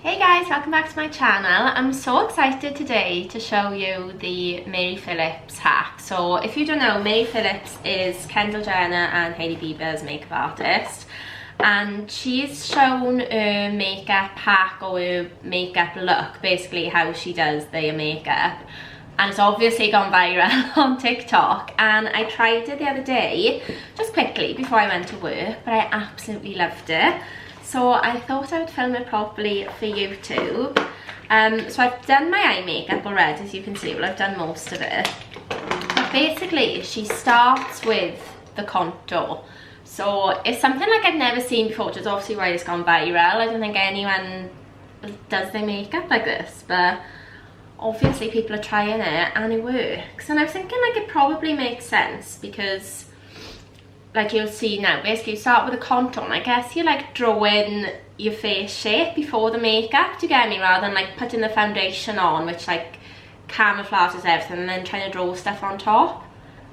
Hey guys, welcome back to my channel. I'm so excited today to show you the Mary Phillips hack. So if you don't know, Mary Phillips is Kendall Jenner and Hailey Bieber's makeup artist, and she's shown her makeup hack or her makeup look, basically how she does their makeup, and it's obviously gone viral on TikTok. And I tried it the other day just quickly before I went to work, but I absolutely loved it. So I thought I would film it properly for YouTube. So I've done my eye makeup already, as you can see. Well, I've done most of it. But basically, she starts with the contour. So it's something like I've never seen before, which is obviously why it's gone viral. I don't think anyone does their makeup like this, but obviously people are trying it and it works. And I was thinking like it probably makes sense because, like you'll see now, basically you start with a contour, and I guess you like draw in your face shape before the makeup, do you get me, rather than like putting the foundation on, which like camouflages everything, and then trying to draw stuff on top.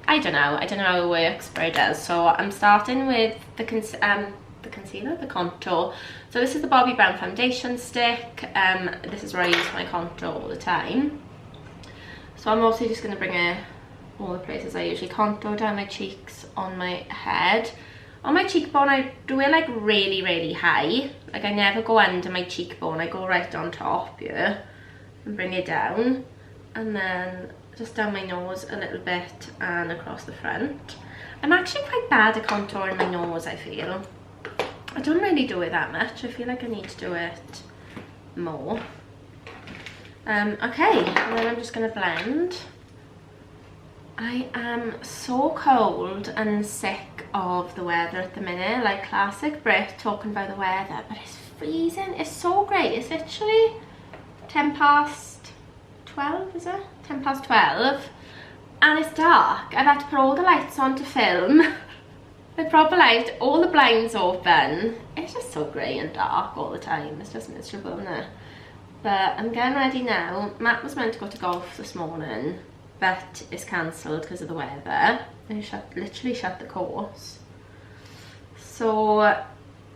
I don't know how it works, but it does. So I'm starting with the concealer, the contour. So this is the Bobbi Brown foundation stick. This is where I use my contour all the time. So I'm also just going to bring it all the places I usually contour, down my cheeks, on my head. On my cheekbone I do it like really high, like I never go under my cheekbone, I go right on top here and bring it down, and then just down my nose a little bit and across the front. I'm actually quite bad at contouring my nose, I feel. I don't really do it that much, I feel like I need to do it more. Okay, and then I'm just going to blend. I am so cold and sick of the weather at the minute, like classic Brit talking about the weather, but it's freezing. It's so great. It's literally 10 past 12, is it? 10 past 12, and it's dark. I've had to put all the lights on to film. The proper light, all the blinds open. It's just so grey and dark all the time. It's just miserable, isn't it? But I'm getting ready now. Matt was meant to go to golf this morning, but it's cancelled because of the weather. They literally shut the course. So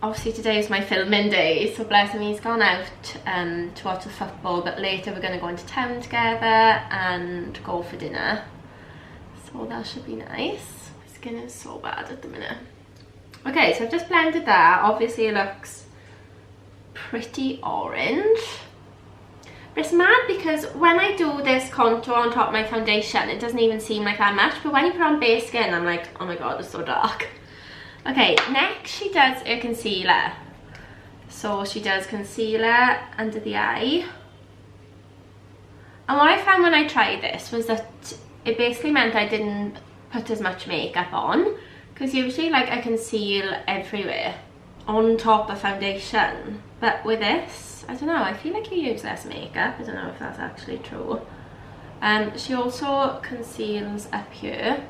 obviously today is my filming day, so bless him, he's gone out to watch the football, but later we're going to go into town together and go for dinner, so that should be nice. My skin is so bad at the minute. Okay, so I've just blended that. Obviously it looks pretty orange. But it's mad because when I do this contour on top of my foundation, it doesn't even seem like that much, but when you put on bare skin, I'm like, oh my god, it's so dark. Okay, next she does her concealer. So she does concealer under the eye. And what I found when I tried this was that it basically meant I didn't put as much makeup on, because usually like I conceal everywhere on top of foundation, but with this, I don't know, I feel like you use less makeup. I don't know if that's actually true. She also conceals up here.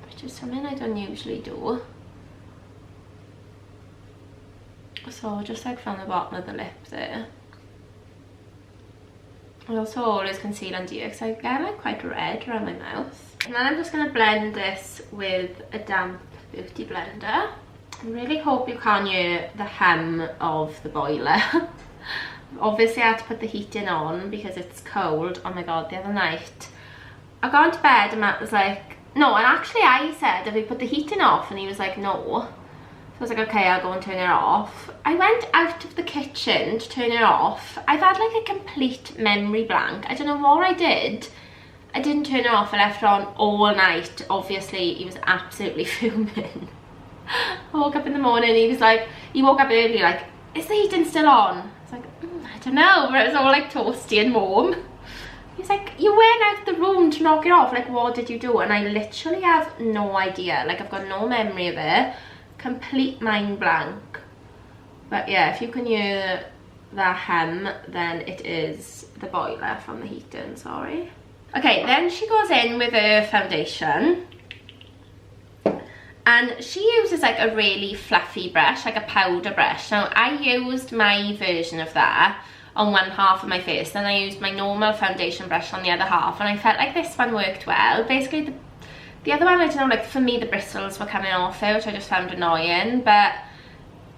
Which is something I don't usually do. So just like from the bottom of the lip there. I also always conceal under here because I get like quite red around my mouth. And then I'm just going to blend this with a damp beauty blender. I really hope you can't hear the hum of the boiler. Obviously I had to put the heating on because it's cold. Oh my god, the other night I got into bed and Matt was like, no, and actually I said, have we put the heating off? And he was like, no. So I was like, okay, I'll go and turn it off. I went out of the kitchen to turn it off. I've had like a complete memory blank. I don't know what I did. I didn't turn it off. I left it on all night. Obviously, he was absolutely fuming. I woke up in the morning, he was like, he woke up early like, is the heating still on? I was like, I don't know, but it was all like toasty and warm. He was like, you went out the room to knock it off, like what did you do? And I literally have no idea, like I've got no memory of it. Complete mind blank. But yeah, if you can hear that hum, then it is the boiler from the heating, sorry. Okay, then she goes in with her foundation, and she uses like a really fluffy brush, like a powder brush. Now I used my version of that on one half of my face, then I used my normal foundation brush on the other half, and I felt like this one worked well. Basically The other one, I don't know, like for me the bristles were coming off it, which I just found annoying, but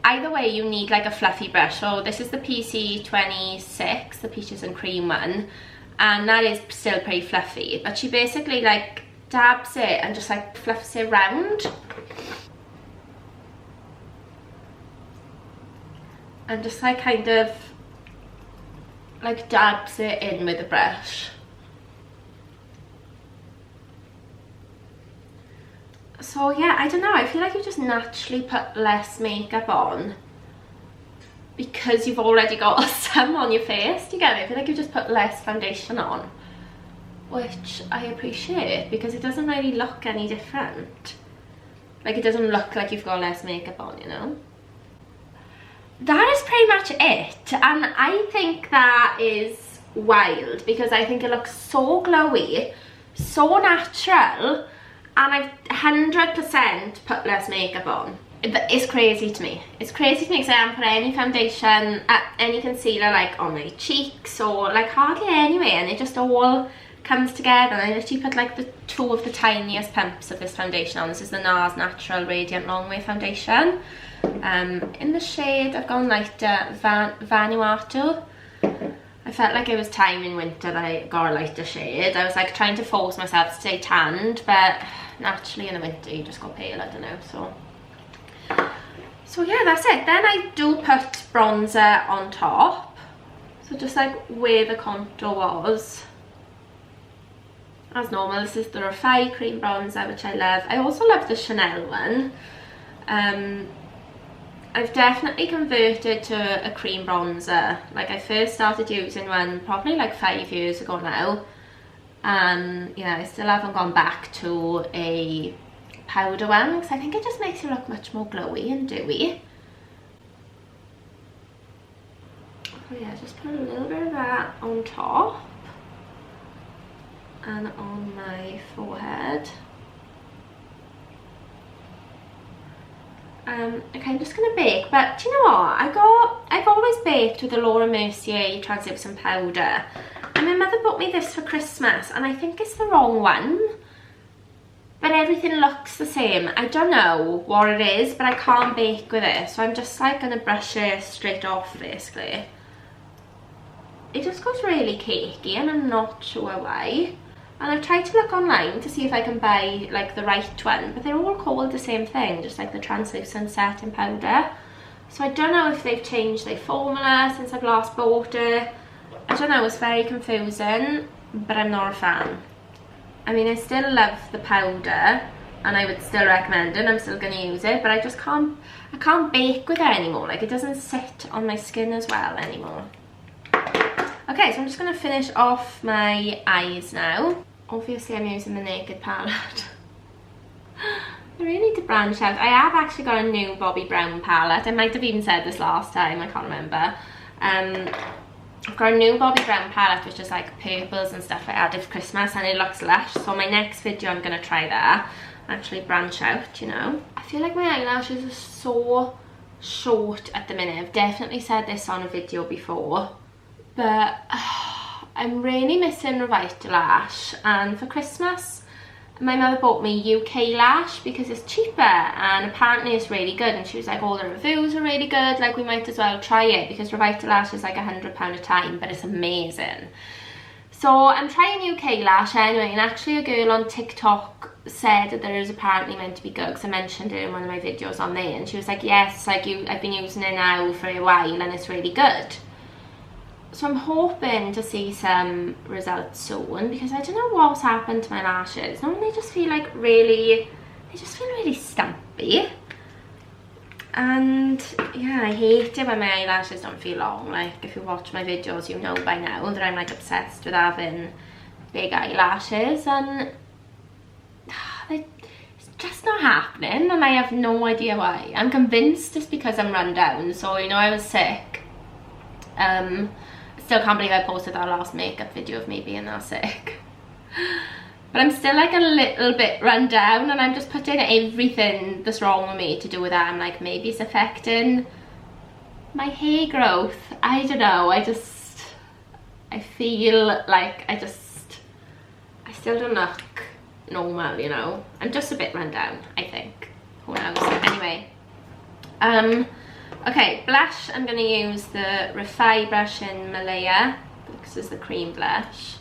either way you need like a fluffy brush. So this is the PC26, the peaches and cream one, and that is still pretty fluffy, but she basically like dabs it and just like fluffs it round and just like kind of like dabs it in with a brush. So yeah, I don't know, I feel like you just naturally put less makeup on because you've already got some on your face. Do you get it? I feel like you just put less foundation on, which I appreciate because it doesn't really look any different. Like it doesn't look like you've got less makeup on, you know? That is pretty much it, and I think that is wild because I think it looks so glowy, so natural, and I've 100% put less makeup on. It's crazy to me. It's crazy to me because I haven't put any foundation, any concealer like on my cheeks or like hardly anyway, and it just all comes together. And I literally put like the 2 of the tiniest pumps of this foundation on. This is the Nars Natural Radiant Longwear Foundation. In the shade, I've gone lighter, Vanuatu. I felt like it was time in winter that I got a lighter shade. I was like trying to force myself to stay tanned, but naturally in the winter you just go pale, I don't know, so yeah, that's it. Then I do put bronzer on top, so just like where the contour was. As normal, this is the Refy cream bronzer, which I love. I also love the Chanel one. I've definitely converted to a cream bronzer. Like I first started using one probably like 5 years ago now, and yeah, I still haven't gone back to a powder one because I think it just makes you look much more glowy and dewy. So yeah, just put a little bit of that on top and on my forehead. Okay, I'm just gonna bake, but do you know what? I've always baked with the Mercier translucent powder, and my mother bought me this for Christmas, and I think it's the wrong one, but everything looks the same. I don't know what it is, but I can't bake with it, so I'm just like gonna brush it straight off basically. It just goes really cakey, and I'm not sure why. And I've tried to look online to see if I can buy like the right one, but they're all called the same thing, just like the translucent setting powder. So I don't know if they've changed their formula since I've last bought it. I don't know, it's very confusing, but I'm not a fan. I mean, I still love the powder and I would still recommend it, I'm still going to use it, but I just can't bake with it anymore. Like it doesn't sit on my skin as well anymore. Okay, so I'm just going to finish off my eyes now. Obviously I'm using the Naked palette. I really need to branch out. I have actually got a new Bobbi Brown palette. I might have even said this last time, I can't remember. I've got a new Bobbi Brown palette which is like purples and stuff I added for Christmas, and it looks lush. So my next video I'm going to try that. Actually branch out, you know. I feel like my eyelashes are so short at the minute. I've definitely said this on a video before, but I'm really missing Revitalash, and for Christmas my mother bought me UK Lash because it's cheaper and apparently it's really good, and she was like, all the reviews are really good, like we might as well try it because Revitalash is like £100 a time, but it's amazing. So I'm trying UK Lash anyway, and actually a girl on TikTok said that there is apparently meant to be good because I mentioned it in one of my videos on there, and she was like, yes, like I've been using it now for a while and it's really good. So I'm hoping to see some results soon because I don't know what's happened to my lashes. Normally they just feel like really stumpy. And yeah, I hate it when my eyelashes don't feel long. Like if you watch my videos you know by now that I'm like obsessed with having big eyelashes, and it's just not happening and I have no idea why. I'm convinced it's because I'm run down. So you know, I was sick. Still can't believe I posted that last makeup video of me being that sick. But I'm still like a little bit run down, and I'm just putting everything that's wrong with me to do with that. I'm like, maybe it's affecting my hair growth. I don't know, I feel like I still don't look normal, you know. I'm just a bit run down, I think. Who knows? Anyway. Okay, blush. I'm going to use the Refy brush in Malaya. This is the cream blush.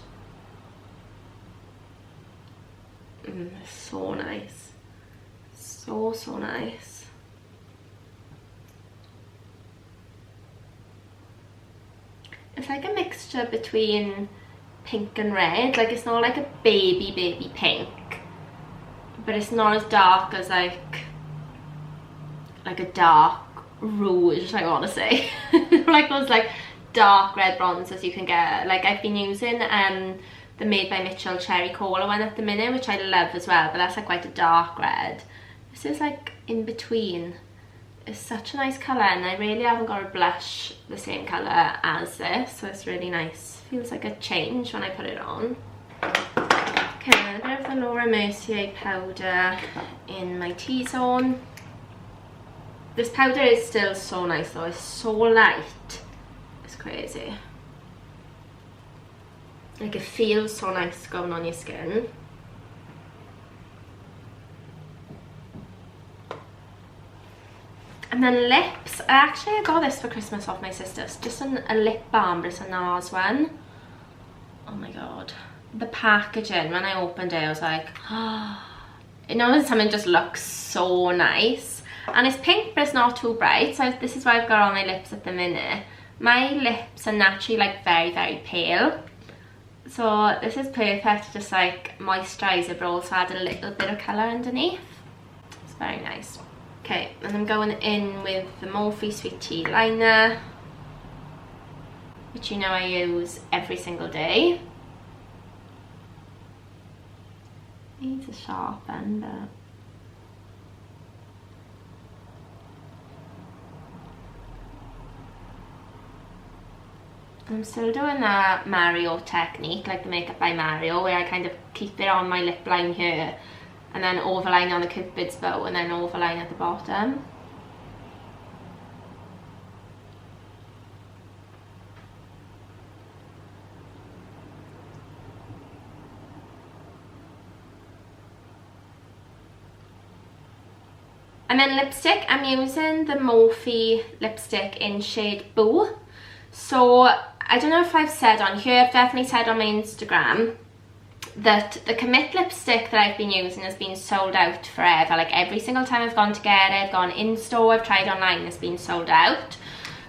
So nice. So nice. It's like a mixture between pink and red. Like, it's not like a baby pink, but it's not as dark as like a dark rouge, I want to say. Like those like dark red bronzers you can get. Like, I've been using the Made by Mitchell Cherry Cola one at the minute, which I love as well, but that's like quite a dark red. This is like in between. It's such a nice colour, and I really haven't got a blush the same colour as this, so it's really nice. Feels like a change when I put it on. Okay, a bit of the Laura Mercier powder in my T-zone. This powder is still so nice though, it's so light. It's crazy. Like, it feels so nice going on your skin. And then lips. I got this for Christmas off my sister. It's just a lip balm, but it's a Nars one. Oh my god. The packaging, when I opened it, I was like, oh. You know when something just looks so nice? And it's pink, but it's not too bright. So this is what I've got on my lips at the minute. My lips are naturally like very pale. So this is perfect to just like moisturiser, but also add a little bit of colour underneath. It's very nice. Okay, and I'm going in with the Morphe Sweet Tea liner, which you know I use every single day. Needs a sharpen, but I'm still doing that Mario technique, like the Makeup by Mario, where I kind of keep it on my lip line here, and then overline on the Cupid's bow, and then overline at the bottom. And then lipstick, I'm using the Morphe lipstick in shade Boo. So, I don't know if I've said on here, I've definitely said on my Instagram, that the Commit lipstick that I've been using has been sold out forever. Like, every single time I've gone to get it, I've gone in store, I've tried online, it's been sold out.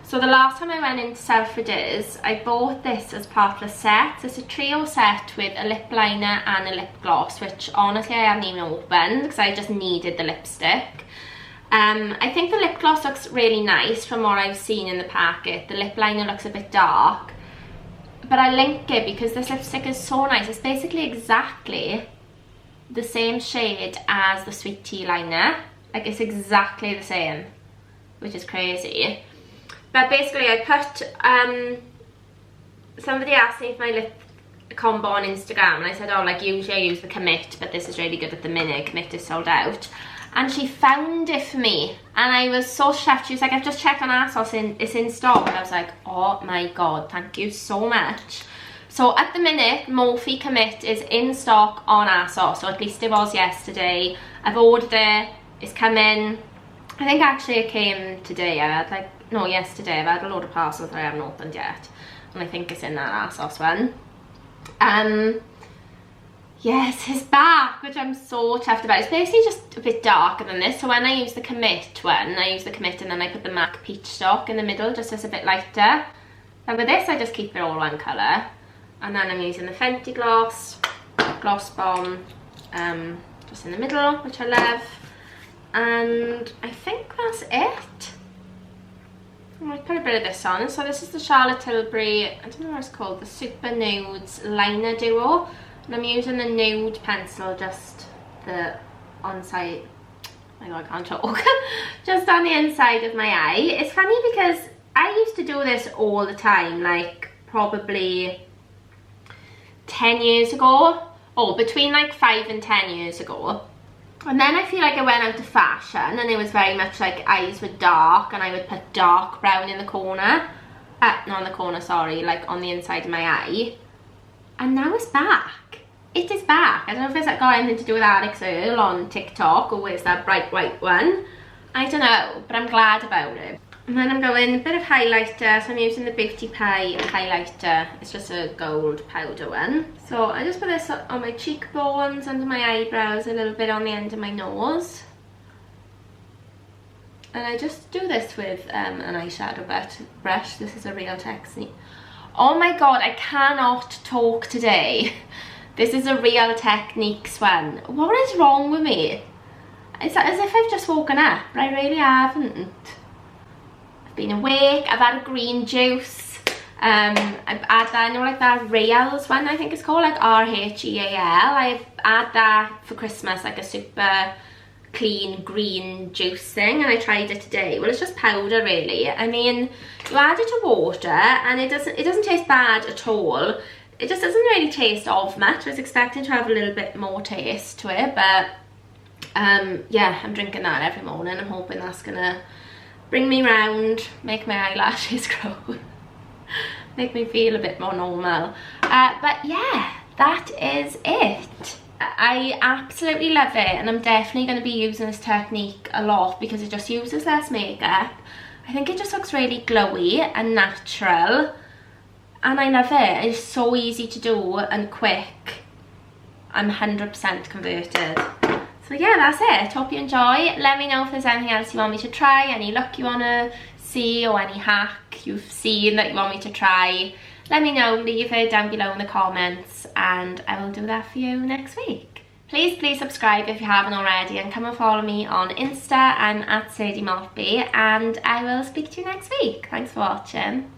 So the last time I went into Selfridges, I bought this as part of a set. It's a trio set with a lip liner and a lip gloss, which honestly I haven't even opened because I just needed the lipstick. I think the lip gloss looks really nice from what I've seen in the packet. The lip liner looks a bit dark, but I link it because this lipstick is so nice. It's basically exactly the same shade as the Sweet Tea liner. Like, it's exactly the same, which is crazy. But basically I put, somebody asked me for my lip combo on Instagram, and I said, oh, like, usually I use the Commit, but this is really good at the minute. Commit is sold out. And she found it for me, and I was so chuffed. She was like, I've just checked on ASOS, it's in stock. And I was like, oh my god, thank you so much. So at the minute, Morphe Commit is in stock on ASOS, or at least it was yesterday. I've ordered it, it's coming. I think actually it came today. I had like, no, yesterday. I've had a load of parcels that I haven't opened yet, and I think it's in that ASOS one. Yes, it's back, which I'm so chuffed about. It's basically just a bit darker than this. So when I use the Commit one, I use the Commit and then I put the MAC Peach Stock in the middle, just as a bit lighter. And with this, I just keep it all one colour. And then I'm using the Fenty Gloss Bomb, just in the middle, which I love. And I think that's it. I might put a bit of this on. So this is the Charlotte Tilbury, I don't know what it's called, the Super Nudes Liner Duo. And I'm using the nude pencil, just the on-side, oh my god, I can't talk, just on the inside of my eye. It's funny because I used to do this all the time, like probably 10 years ago, or between like 5 and 10 years ago. And then I feel like I went out of fashion, and it was very much like eyes were dark, and I would put dark brown in the corner, not in the corner, sorry, like on the inside of my eye. And now it's back. it is back. I don't know if it's got anything to do with Alex Earl on TikTok, or where's that bright white one. I don't know, but I'm glad about it. And then I'm going a bit of highlighter, so I'm using the Beauty Pie highlighter. It's just a gold powder one. So I just put this on my cheekbones, under my eyebrows, a little bit on the end of my nose. And I just do this with an eyeshadow brush. This is a Real Techniques. Oh my god, I cannot talk today. This is a Real Techniques one. What is wrong with me? It's as if I've just woken up, but I really haven't. I've been awake, I've had a green juice. I've had that, you know, like that Reals one, I think it's called, like R-H-E-A-L. I've had that for Christmas, like a super clean green juice thing, and I tried it today. Well, it's just powder really. I mean, you add it to water and it doesn't taste bad at all. It just doesn't really taste of much. I was expecting to have a little bit more taste to it, but yeah, I'm drinking that every morning. I'm hoping that's gonna bring me round, make my eyelashes grow, make me feel a bit more normal. But yeah, that is it. I absolutely love it, and I'm definitely going to be using this technique a lot because it just uses less makeup. I think it just looks really glowy and natural, and I love it. It's so easy to do and quick. I'm 100% converted. So yeah, that's it. Hope you enjoy. Let me know if there's anything else you want me to try, any look you want to see, or any hack you've seen that you want me to try. Let me know, leave it down below in the comments, and I will do that for you next week. Please subscribe if you haven't already, and come and follow me on Insta. I'm at Morphe, and I will speak to you next week. Thanks for watching.